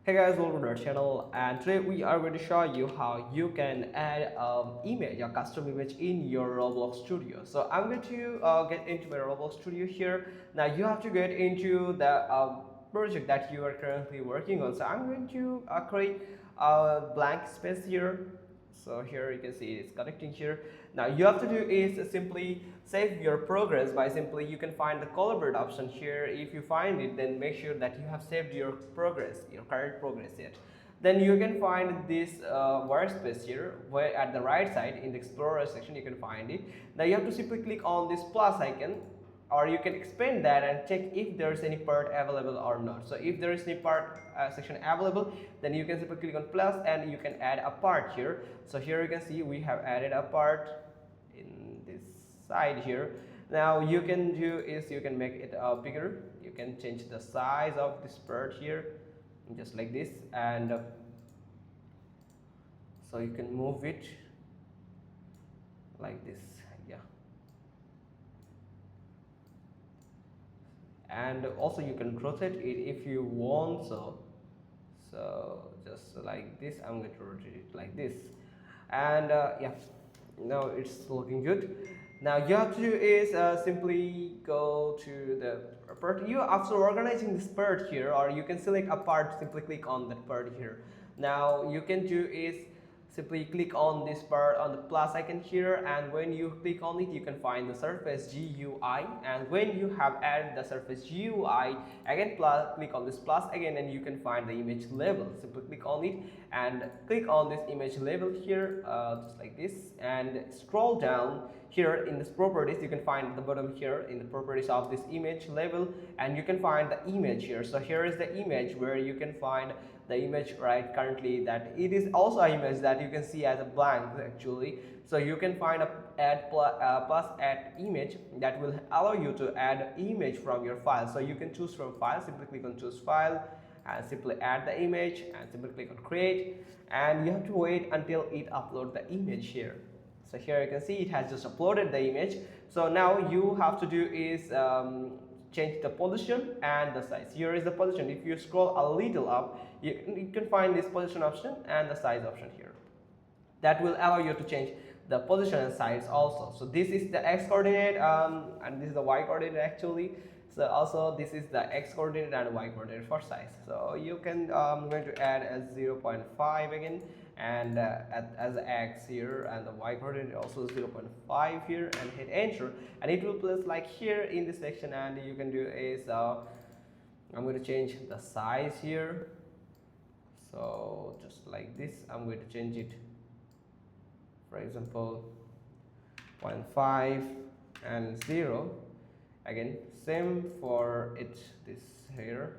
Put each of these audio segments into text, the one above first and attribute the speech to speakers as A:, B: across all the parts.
A: Hey guys, welcome to our channel, and today we are going to show you how you can add image, a custom image in your Roblox Studio. So I'm going to get into my Roblox Studio here. Now you have to get into the project that you are currently working on. So I'm going to create a blank space here. So here you can see it's connecting here. Now you have to do is simply save your progress by simply you can find the collaborate option here. If you find it, then make sure that you have saved your progress, your current progress yet. Then you can find this workspace here, where at the right side in the explorer section you can find it. Now you have to simply click on this plus icon, or you can expand that and check if there is any part available or not. So if there is any part section available, then you can simply click on plus and you can add a part here. So here you can see we have added a part in this side here. Now you can do is you can make it bigger. You can change the size of this part here just like this, and so you can move it like this, yeah. And also you can rotate it if you want. So just like this, I'm going to rotate it like this, and yeah, now it's looking good. Now you have to do is simply go to the part. You after organizing this part here, or you can select a part, simply click on that part here. Now you can do is simply click on this part on the plus icon here, and when you click on it you can find the surface GUI, and when you have added the surface GUI again, click on this plus again, and you can find the image label. Simply click on it and click on this image label here, just like this, and scroll down here in this properties. You can find the bottom here in the properties of this image label, and you can find the image here. So here is the image where you can find the image right currently, that it is also an image that you can see as a blank actually. So you can find a plus add image that will allow you to add image from your file. So you can choose from file, simply click on choose file and simply add the image and simply click on create, and you have to wait until it upload the image here. So here you can see it has just uploaded the image. So now you have to do is change the position and the size. Here is the position. If you scroll a little up, you can find this position option and the size option here. That will allow you to change the position and size also. So this is the x coordinate, and this is the y coordinate actually. So also this is the x coordinate and y coordinate for size. So you can going to add as 0.5 again, and as x here, and the y coordinate also 0.5 here, and hit enter, and it will place like here in this section. And you can do is I'm going to change the size here. So just like this, I'm going to change it, for example 0.5 and 0. Again same for it, this here,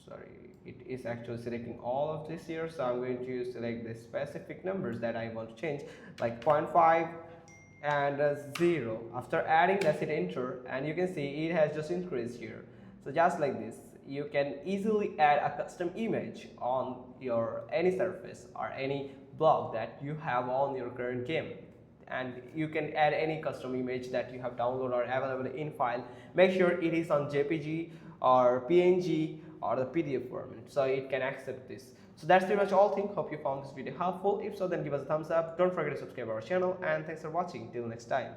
A: sorry, it is actually selecting all of this here. So I'm going to select the specific numbers that I want to change, like 0.5 and 0. After adding, that's hit enter, and you can see it has just increased here. So just like this, you can easily add a custom image on your any surface or any block that you have on your current game. And you can add any custom image that you have downloaded or available in file. Make sure it is on JPG or PNG or the PDF format, so it can accept this. So that's pretty much all thing. Hope you found this video helpful. If so, then give us a thumbs up. Don't forget to subscribe our channel, and thanks for watching. Till next time.